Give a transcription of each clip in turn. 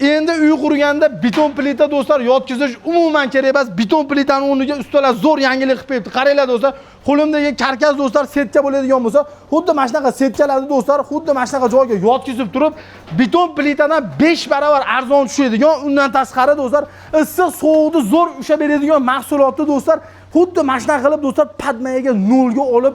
Endi uy qurganda beton plita do'stlar yotkizish umuman kerak emas. Beton plitani o'rniga ustalar zo'r yangilik qilib qo'yibdi. Qaranglar do'stlar, qo'limdagi karkas do'stlar setka bo'ladigan bo'lsa, xuddi mana shunaqa setkalarni do'stlar, xuddi mana shunaqa joyga yotkizib turib, beton plitadan 5 barobar arzon tushadigan, undan tashqari do'stlar, issiq sovuqni zo'r ushlab beradigan mahsulotni do'stlar, xuddi mana shunaqa qilib do'stlar padmayaga nolga olib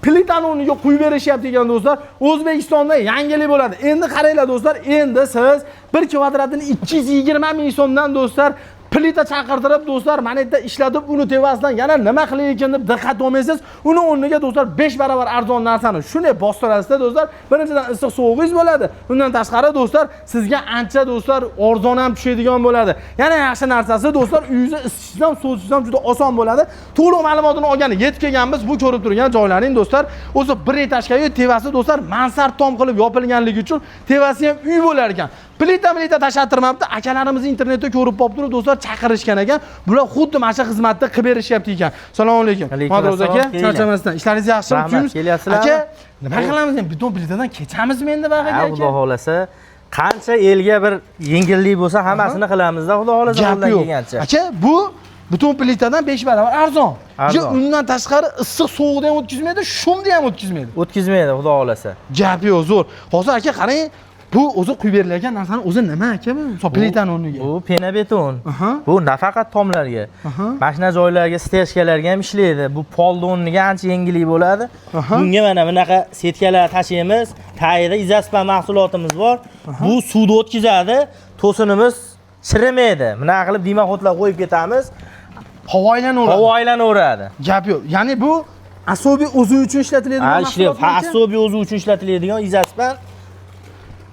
plitani o'rniga quyib berishyapti ekan do'stlar. O'zbekistonda yangilik bo'ladi. Endi qaranglar do'stlar, endi siz 1 kvadratini 220 ming so'mdan do'stlar plita chaqirtirib do'stlar, mana yerda ishlatib, uni tevasidan yana nima qiling ekan deb diqqat olmaysiz. Uni o'rniga do'stlar 5 barobar arzon narsani shunday bostirasizda do'stlar, birinchidan issiq sovuqingiz bo'ladi. Undan tashqari do'stlar, sizga ancha do'stlar arzon ham tushadigan bo'ladi. Yana yaxshi narsasi do'stlar, uyingizni isitishdan, sovutishdan juda oson bo'ladi. To'liq ma'lumotini olgani yetib kelganmiz. Bu ko'rib turgan joylaring do'stlar, o'zi bir etajga tevasi do'stlar mansard tom qilib yopilganligi uchun tevasi ham uy bo'lar ekan. Plita tashlattirmabdi. Akalarimiz internetda ko'rib qolib turib do'stlar chaqirishgan ekan. Bular xuddi mana shu xizmatda qilib berishyapti ekan. Assalomu alaykum. Madroz aka, charchamasdan. Ishlaringiz yaxshimi? Rahmat, kelyapsizlar. Aka, nima qilamiz endi? Beton plitadan kechamizmi endi bag'aga aka? Xudo xolasa, qancha elga bir yengillik bo'lsa, hammasini qilamiz-da, xudo xolasa qo'ldan kelgancha. Aka, bu beton plitadan 5 barobar arzon. Undan tashqari issiq sovuqni ham o'tkazmaydi, shumni ham o'tkazmaydi. O'tkazmaydi, xudo xolasa. Gap yo'q, zo'r. Hozir aka qarang, bu o'zi quyib berilgan narsani o'zi nima aka bu? Plitani o'rniga. Bu pena beton. Bu nafaqat tomlarga, mashina joylarga, stejkalarga ham ishlaydi. Bu polni o'rniga ancha yengillik bo'ladi. Bunga mana bunaqa setkalar tashiymiz. Tagida izaspan mahsulotimiz bor. Bu suvni o'tkazadi. To'sinimiz chirimaydi. Bunaqa qilib dimoxodlar qo'yib ketamiz. Havo aylanaveradi. Havo aylanaveradi. Gap yo'q. Ya'ni bu asobiy o'zi uchun ishlatiladigan mahsulot. Asobiy o'zi uchun ishlatiladigan izaspan.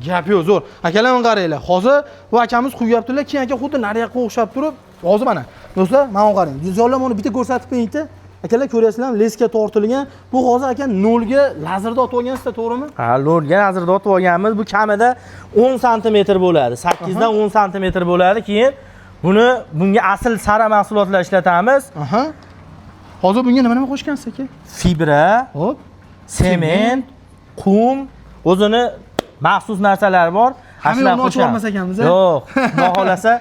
Gap yo'q, zo'r. Akalar men qaranglar. Hozir bu akamiz quyaptilar, keyin aka xuddi nariyoqqa o'xshab turib, hozir mana. Do'stlar, mana qarang. Yo'llam uni bitta ko'rsatib qo'ying-da. Akalar ko'rasizlarmi? Leska tortilgan. Bu hozir aka nolga lazerda otib olgansizlar, to'g'rimi? Ha, nolga lazerda otib olganmiz. Bu kamida 10 sm bo'ladi. 8 dan 10 sm bo'ladi. Keyin bunga asl sara mahsulotlar ishlatamiz. Hozir bunga nima qo'shgansiz aka? Fibra, hop, sement, qum, o'zini maxsus narsalar bor. Hammasini ochib olmas ekanmiz. Yo'q, xudo xolasa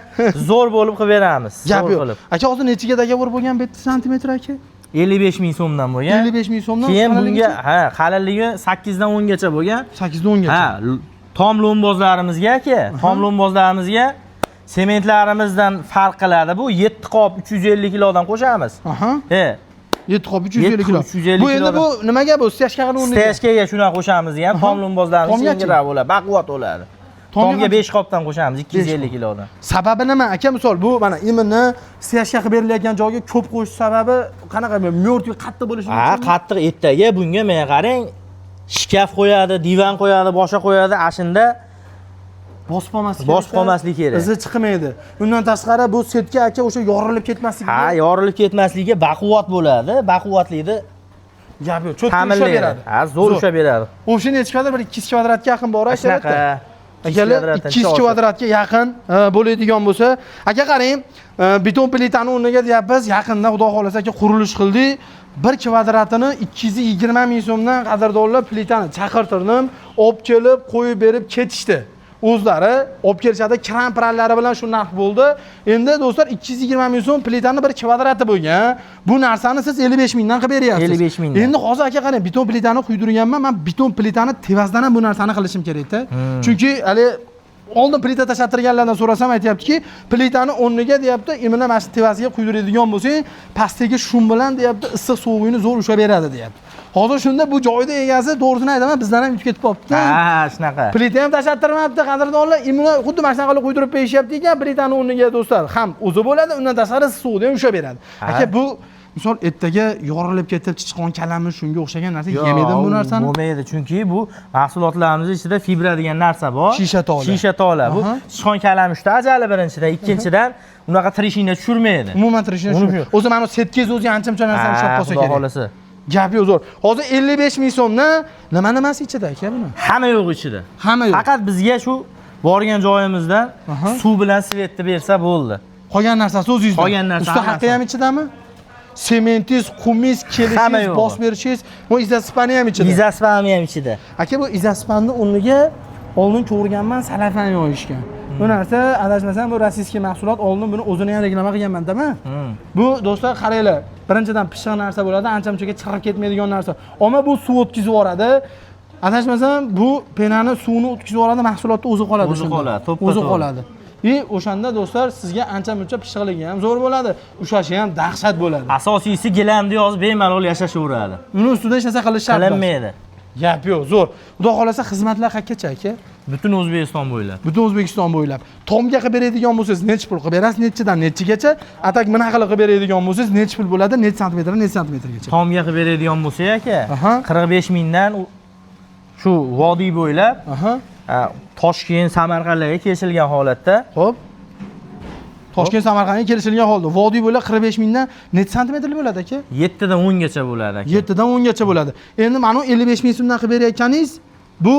zo'r bo'lib qilib beramiz. Gap yo'q. Aka hozir nechiga davr bo'lgan bu santimetr aka? 55 ming so'mdan bo'lgan. 55 ming so'mdan. Keyin bunga qalinligi 8 dan 10 gacha bo'lgan. 8 dan 10 gacha. Tom lombozlarimizga aka, tom lombozlarimizga sementlarimizdan farq qiladi. Bu 7 qop 350 kilodan qo'shamiz. 7 qop 350 kilo. Bu endi bu nimaga bu? Stejkaga o'rniga. Stejkaga shuna qo'shamiz ham. Tom lombozlarimiz yengilroq bo'ladi, baquvvat bo'ladi. Tomga 5 qopdan qo'shamiz 250 kilodan. Sababi nima? Aka misol bu mana imini stejka qilib berilayotgan joyga ko'p qo'yish sababi qanaqa? Mo'rtga qattiq bo'lishi uchun. Qattiq ertaga bunga men qarang, shkaf qo'yadi, divan qo'yadi, boshqa qo'yadi, ashunda bosib qolmasligi kerak. Izi chiqmaydi. Undan tashqari bu setka aka o'sha yorilib ketmasligi. Yorilib ketmasligiga baquvvat bo'ladi. Baquvvatlikni gap yo'q, cho'tga ushlab beradi. Zo'r ushlab beradi. O'sha necha kvadrat? Bir 2 kvadratga yaqin bor aka. Akalar 2 kvadratga yaqin bo'ladigan bo'lsa, aka qarang, beton plitani o'rniga deyapmiz, yaqinda xudo xolasa aka qurilish qildik. 1 kvadratini 220 ming so'mdan qadrdonlar plitani chaqirtirdim, olib kelib, qo'yib berib ketishdi. O'zlari olib kelishadi, kran prallari bilan shu narx bo'ldi. Endi do'stlar 220 ming so'm plitani 1 kvadrati bo'lgan. Bu narsani siz 55 mingdan qilib beryapsiz. 55 mingdan. Endi hozir aka qarang, beton plitani quydirganman. Men beton plitani tevazdan ham bu narsani qilishim kerak-da. Chunki hali oldin plita tashlattirganlardan so'rasam aytayaptiki, plitani o'rniga deyapti, imina mana shu tevasiga quydiradigan bo'lsang, pastdagi shum bilan deyapti, issiq sovug'ini zo'r ushlab beradi deyapti. Hozir shunda bu joyda egasi to'g'risini aytaman, bizdan ham yutib ketib qolibdi. Shunaqa. Plita ham tashlattirmabdi, qadrdonlar. Imuni xuddi mana shunaqa qilib quydirib berishyapti ekan, plitani o'rniga do'stlar ham o'zi bo'ladi, undan tashqari suvni ham ushlab beradi. Aka bu misol ertaga yorilib ketib chiqqan kalami shunga o'xshagan narsa yemaydimi bu narsani? Bo'lmaydi, chunki bu mahsulotlarimiz ichida fibra degan narsa bor. Shisha tola. Shisha tola. Bu chiqqan kalam uchta ajali birinchidan, ikkinchidan unaqa trishina tushirmaydi. Umuman trishina tushirmaydi. O'zi mana setkiz o'zi ancha-muncha narsani ushlab qolsa kerak. Xudo xolasa. Gap yo'q, zo'r. Hozir 55 ming so'mdan nimasi ichida aka buni? Hamma yo'q ichida. Hamma yo'q. Faqat bizga shu borgan joyimizdan suv bilan svetni bersa bo'ldi. Qolgan narsasi o'zingizda. Qolgan narsa. Usta haqqi ham ichidami? Sementingiz, qumingiz, kelishingiz, bosib berishingiz, bu izospani ham ichida. Izospani ham ichida. Aka bu izospanni o'rniga oldin ko'rganman salafan yoyishgan. Bu narsa adashmasam bu rossiyskiy mahsulot, oldin buni o'zini ham reklama qilganman-da. Bu do'stlar qaranglar, birinchidan pishiq narsa bo'ladi, ancha-munchaga chiqib ketmaydigan narsa. Ammo bu suv o'tkazib yuboradi. Adashmasam bu penani suvni o'tkazib yuboradi, mahsulotni o'zi qoladi. O'zi qoladi, o'zi qoladi. O'shanda do'stlar sizga ancha-muncha pishiqligi ham zo'r bo'ladi, ushlashi ham dahshat bo'ladi. Asosiysi gilamni yozib bemalol yashashaveradi. Uni ustida hech narsa qilish shart emas. Qilinmaydi. Gap yo'q, zo'r. Xudo xolasa xizmatlar qayergacha aka? Butun O'zbekiston bo'ylab. Butun O'zbekiston bo'ylab. Tomga qilib beradigan bo'lsangiz, necha pul qilib berasiz? Nechidan nechigacha? Atak mana qilib beradigan bo'lsangiz, necha pul bo'ladi? Necha santimetrgacha? Tomga qilib beradigan bo'lsa aka, 45 mingdan shu vodiy bo'ylab, Toshkent, Samarqandlarga kelishilgan holatda. Xo'p. Toshkent, Samarqandga kelishilgan holda vodiy bo'ylab 45 mingdan necha santimetrli bo'ladi aka? 7 dan 10 gacha bo'ladi aka. 7 dan 10 gacha bo'ladi. Endi mana 55 ming so'mdan qilib berayotganingiz, bu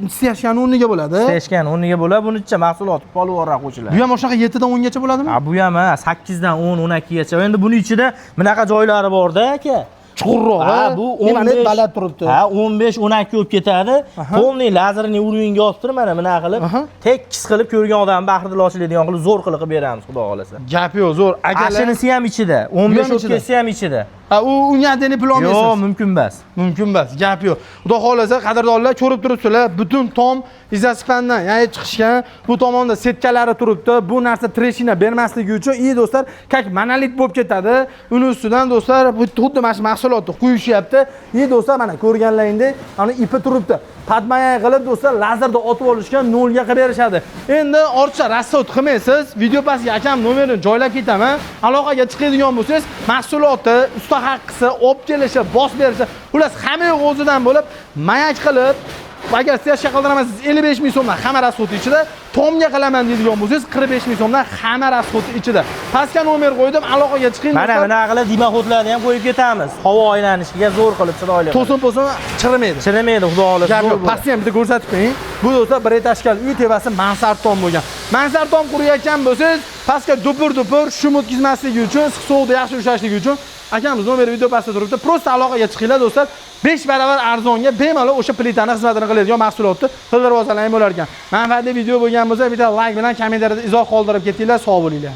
istashgan o'rniga bo'ladi. Istashgan o'rniga bo'ladi. Bunicha mahsulot polvonroq qo'shiladi. Bu ham o'shaqa 7 dan 10 gacha bo'ladimi? Bu ham 8 dan 10, 12 gacha. Endi buning ichida bunaqa joylari bor-da aka. Chuqurroq. Bu nimalar baland turibdi. 15, 12 bo'lib ketadi. Polniy lazerni uringa olib turib mana buna qilib, tekis qilib ko'rgan odam baxtli ochiladigan qilib zo'r qilib beramiz, xudo xolasa. Gap yo'q, zo'r. Ashinisi ham ichida, 15 o'tkazsa ham ichida. U unyadini pul olmaysiz. Yo'q, mumkin emas. Mumkin emas, gap yo'q. Xudo xolasa qadrdonlar ko'rib turibsizlar, butun tom izaspandan, ya'ni chiqishgan, bu tomonda setkalari turibdi. Bu narsa treshina bermasligi uchun, do'stlar, kak monolit bo'lib ketadi. Uni ustidan do'stlar, bu xuddi mana shu mahsulotni quyishyapti. Do'stlar, mana ko'rganlaringdek, ana ipi turibdi. Padmayay qilib do'stlar lazerda otib olishga 0 ga qilib berishadi. Endi ortiqcha rassot qilmaysiz. Video pastga akam nomerini joylab ketaman. Aloqaga chiqadigan bo'lsangiz, mahsulotni, usta haqqisi, olib kelishi, bosib berishi, xullas hamma yo'q o'zidan bo'lib, mayak qilib, agar siz qildiraman 55 ming so'mdan hamma rasxoti ichida, tomga qilaman deydigan bo'lsangiz 45 ming so'mdan hamma rasxoti ichida. Pastga nomer qo'ydim, aloqaga chiqing. Mana bunaqa qilib dimoxodlarni ham qo'yib ketamiz. Havo aylanishiga zo'r qilib chiroyli. To'sin chirimaydi. Chirimaydi, xudo xolasa. Pastni ham bitta ko'rsatib qo'ying. Bu do'stlar bir etashkal uy tepasi mansard tom bo'lgan. Mansard tom qurayotgan bo'lsangiz, pastga dupur shum o'tkazmasligi uchun, issiq sovuqda yaxshi ushlashligi uchun akamiz nomeri video pastda turibdi. Prosta aloqaga chiqinglar do'stlar. 5 barobar arzonga bemalol o'sha plitani xizmatini qiladigan mahsulotni qildirib olsalaring bo'lar ekan. Manfaatli video bo'lgan bo'lsa, bitta like bilan kommentariyada izoh qoldirib ketinglar. Sog' bo'linglar.